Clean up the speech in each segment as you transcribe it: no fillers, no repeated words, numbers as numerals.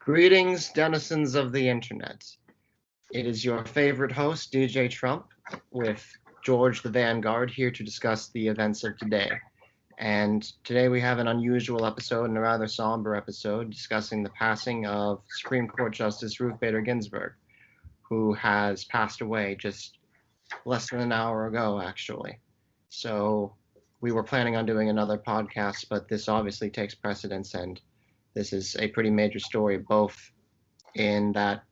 Greetings, denizens of the internet. It is your favorite host, DJ Trump, with George the Vanguard here to discuss the events of today. And today we have an unusual episode and a rather somber episode discussing the passing of Supreme Court Justice Ruth Bader Ginsburg, who has passed away just less than an hour ago, actually. So we were planning on doing another podcast, but this obviously takes precedence, and this is a pretty major story, both in that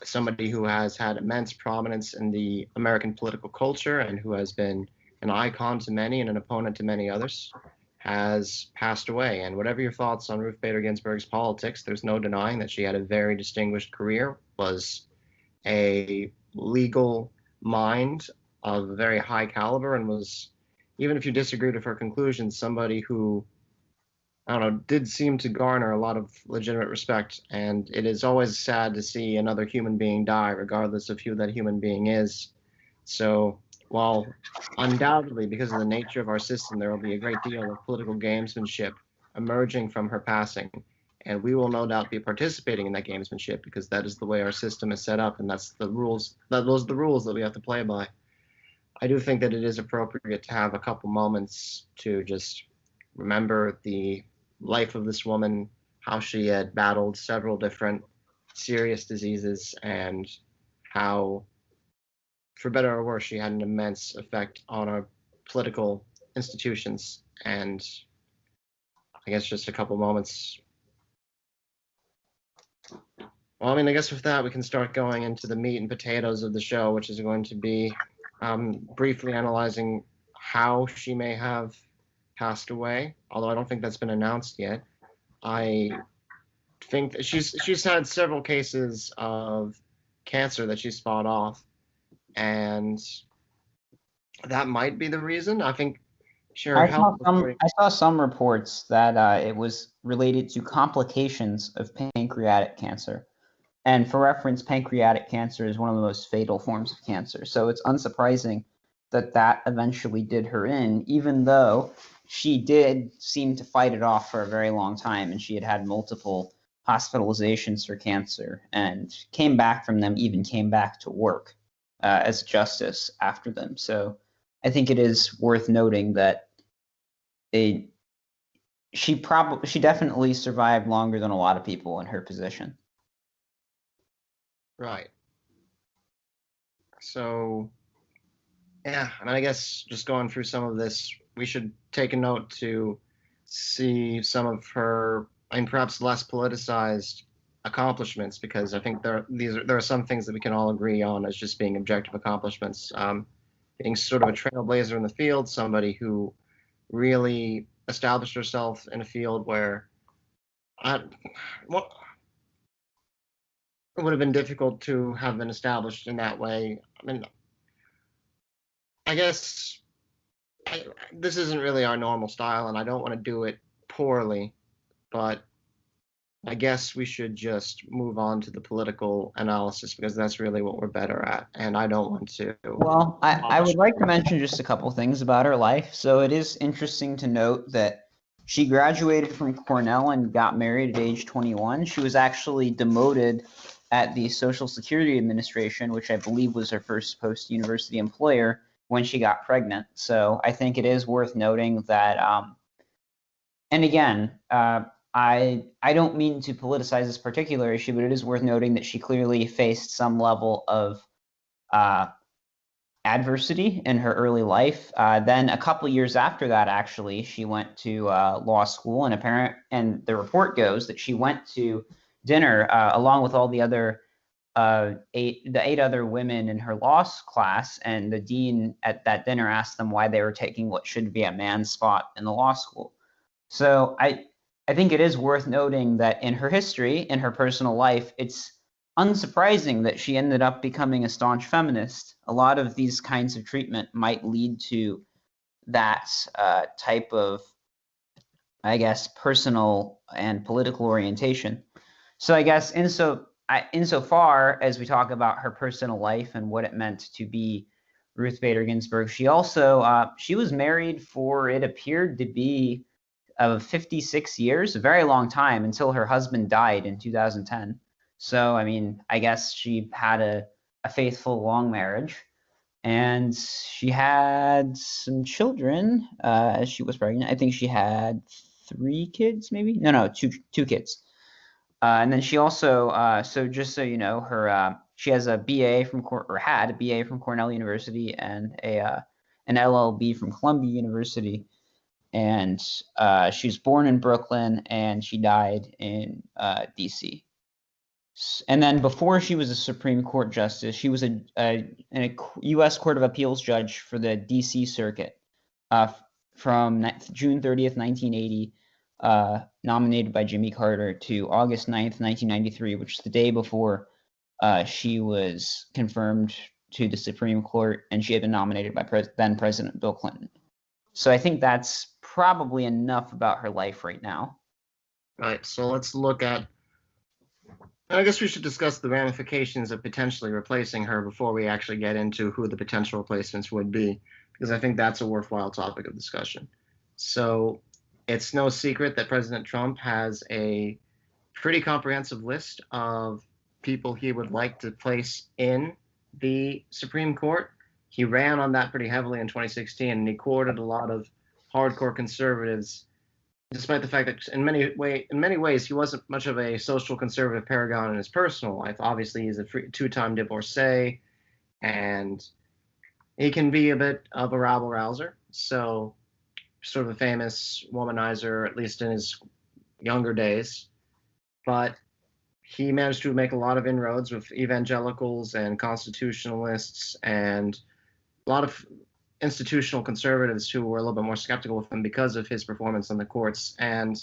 somebody who has had immense prominence in the American political culture and who has been an icon to many and an opponent to many others has passed away. And whatever your thoughts on Ruth Bader Ginsburg's politics, there's no denying that she had a very distinguished career, was a legal mind of very high caliber, and was, even if you disagreed with her conclusions, somebody who, I don't know, did seem to garner a lot of legitimate respect. And it is always sad to see another human being die, regardless of who that human being is. So while undoubtedly, because of the nature of our system, there will be a great deal of political gamesmanship emerging from her passing, and we will no doubt be participating in that gamesmanship because that is the way our system is set up, and that's the rules. Those are the rules that we have to play by. I do think that it is appropriate to have a couple moments to just remember the life of this woman, how she had battled several different serious diseases, and how, for better or worse, she had an immense effect on our political institutions. And I guess just a couple moments. Well, I mean, I guess with that, we can start going into the meat and potatoes of the show, which is going to be briefly analyzing how she may have passed away, although I don't think that's been announced yet. I think that she's had several cases of cancer that she's fought off, and that might be the reason. I think I saw some reports that it was related to complications of pancreatic cancer. And for reference, pancreatic cancer is one of the most fatal forms of cancer. So it's unsurprising that eventually did her in, even though she did seem to fight it off for a very long time, and she had had multiple hospitalizations for cancer and came back from them, even came back to work as justice after them. So I think it is worth noting that she definitely survived longer than a lot of people in her position. Right. So, yeah, I mean, I guess just going through some of this, we should take a note to see some of her, I mean, perhaps less politicized accomplishments, because I think there are some things that we can all agree on as just being objective accomplishments. Being sort of a trailblazer in the field, somebody who really established herself in a field where it would have been difficult to have been established in that way. I mean, I guess this isn't really our normal style, and I don't want to do it poorly, but I guess we should just move on to the political analysis, because that's really what we're better at, and I don't want to. Well, I would like to mention just a couple things about her life. So it is interesting to note that she graduated from Cornell and got married at age 21. She was actually demoted at the Social Security Administration, which I believe was her first post-university employer, when she got pregnant. So I think it is worth noting that, and again, I don't mean to politicize this particular issue, but it is worth noting that she clearly faced some level of adversity in her early life. Then a couple years after that, actually, she went to law school, and the report goes that she went to dinner along with all the other eight other women in her law class, and the dean at that dinner asked them why they were taking what should be a man's spot in the law school. So I think it is worth noting that in her history, in her personal life, it's unsurprising that she ended up becoming a staunch feminist. A lot of these kinds of treatment might lead to that type of, I guess, personal and political orientation. So I guess insofar as we talk about her personal life and what it meant to be Ruth Bader Ginsburg, she also she was married for, it appeared to be of 56 years, a very long time, until her husband died in 2010. So, I mean, I guess she had a faithful, long marriage. And she had some children as she was pregnant. I think she had 3 kids, maybe. No, two kids. And then she also, so just so you know, her she has a BA from or had a BA from Cornell University and an LLB from Columbia University. And she was born in Brooklyn and she died in D.C. And then before she was a Supreme Court justice, she was a U.S. Court of Appeals judge for the D.C. Circuit from June 30th, 1980, nominated by Jimmy Carter, to August 9th, 1993, which is the day before she was confirmed to the Supreme Court, and she had been nominated by then President Bill Clinton. So I think that's probably enough about her life right now. Right, so let's look at, and I guess we should discuss the ramifications of potentially replacing her before we actually get into who the potential replacements would be, because I think that's a worthwhile topic of discussion. So it's no secret that President Trump has a pretty comprehensive list of people he would like to place in the Supreme Court. He ran on that pretty heavily in 2016, and he courted a lot of hardcore conservatives, despite the fact that in many ways he wasn't much of a social conservative paragon in his personal life. Obviously, he's a two-time divorcee, and he can be a bit of a rabble-rouser. So, sort of a famous womanizer, at least in his younger days. But he managed to make a lot of inroads with evangelicals and constitutionalists and a lot of institutional conservatives who were a little bit more skeptical of him because of his performance in the courts. And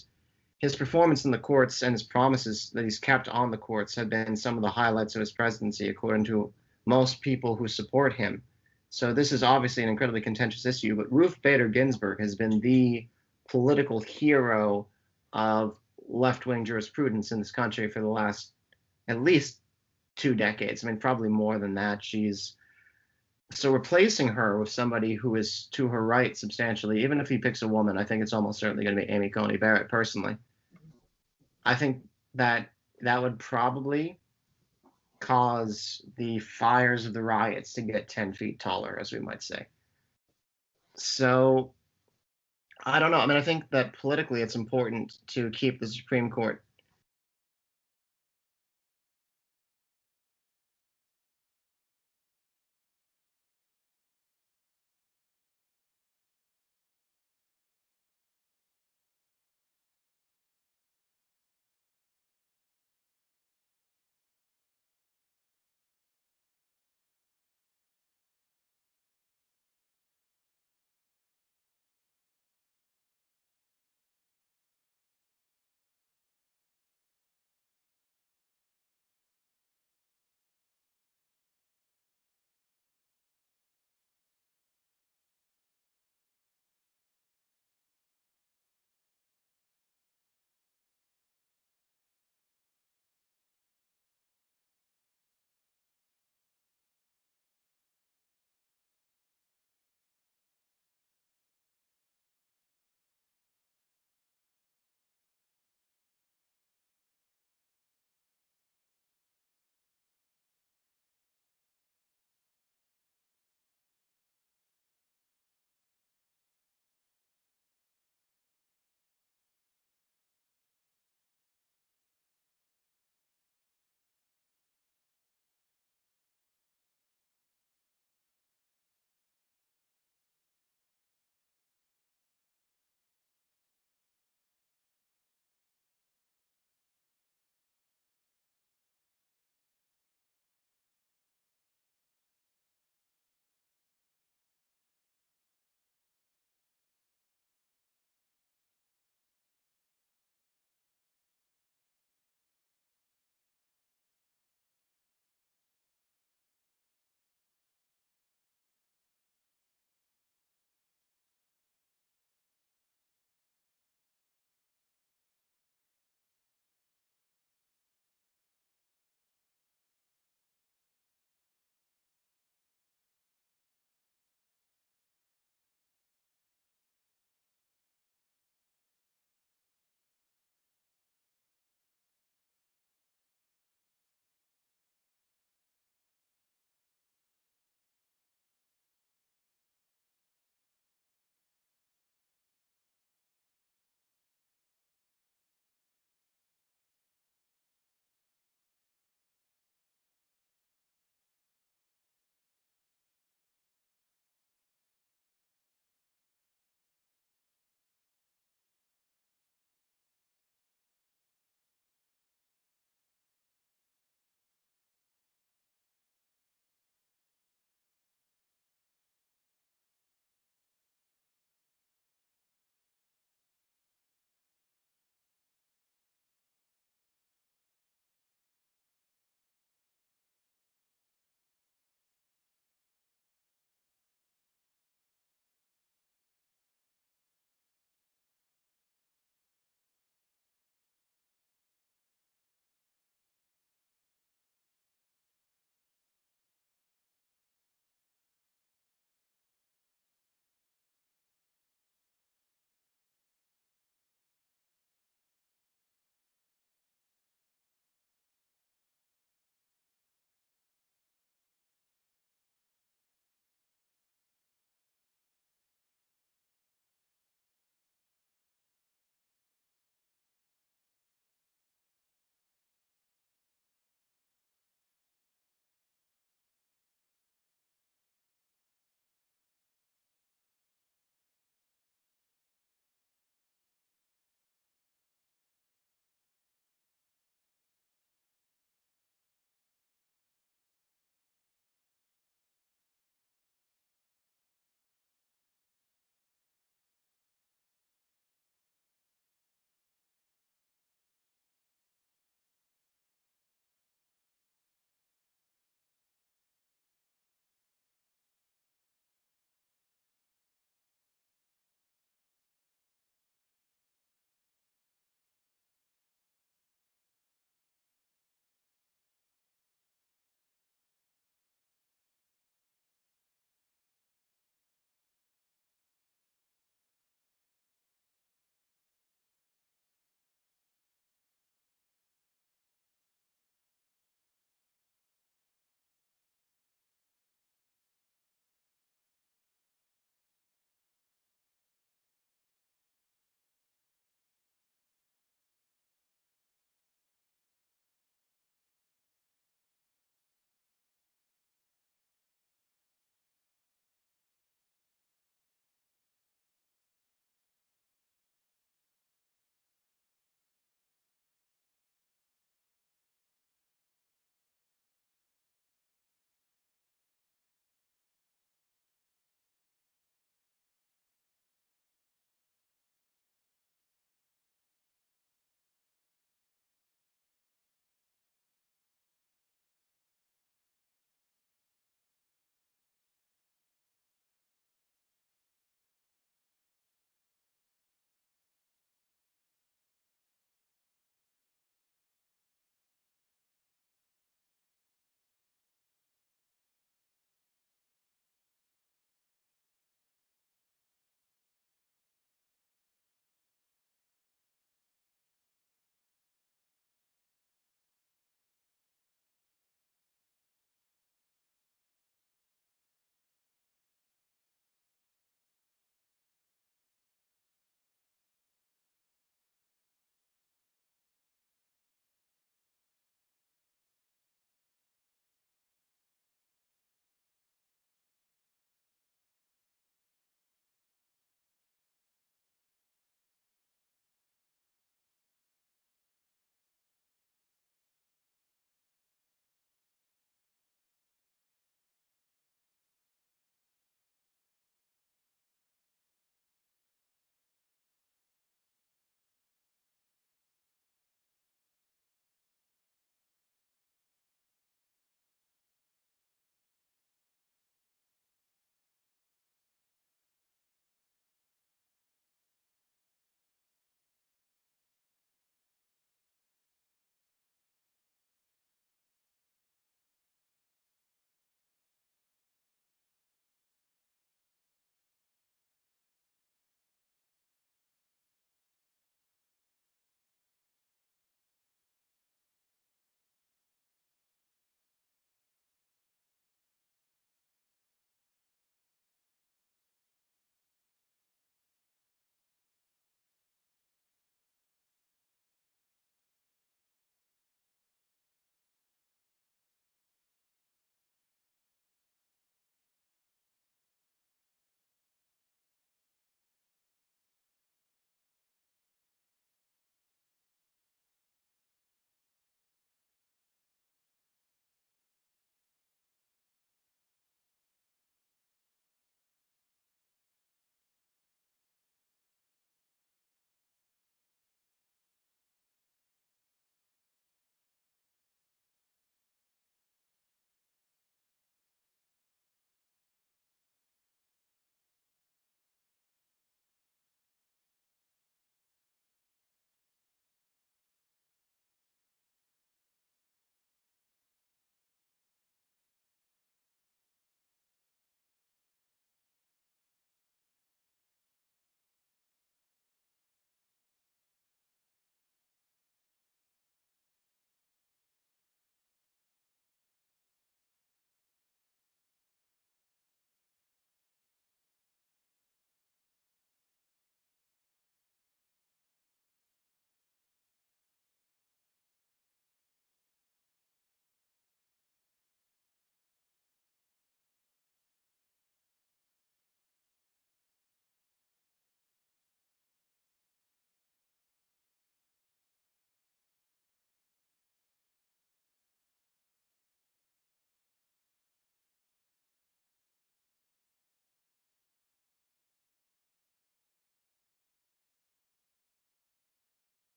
his performance in the courts and his promises that he's kept on the courts have been some of the highlights of his presidency, according to most people who support him. So this is obviously an incredibly contentious issue, but Ruth Bader Ginsburg has been the political hero of left-wing jurisprudence in this country for the last at least 2 decades. I mean, probably more than that. So replacing her with somebody who is to her right substantially, even if he picks a woman, I think it's almost certainly going to be Amy Coney Barrett, personally. I think that would probably cause the fires of the riots to get 10 feet taller, as we might say. So I don't know. I mean, I think that politically it's important to keep the Supreme Court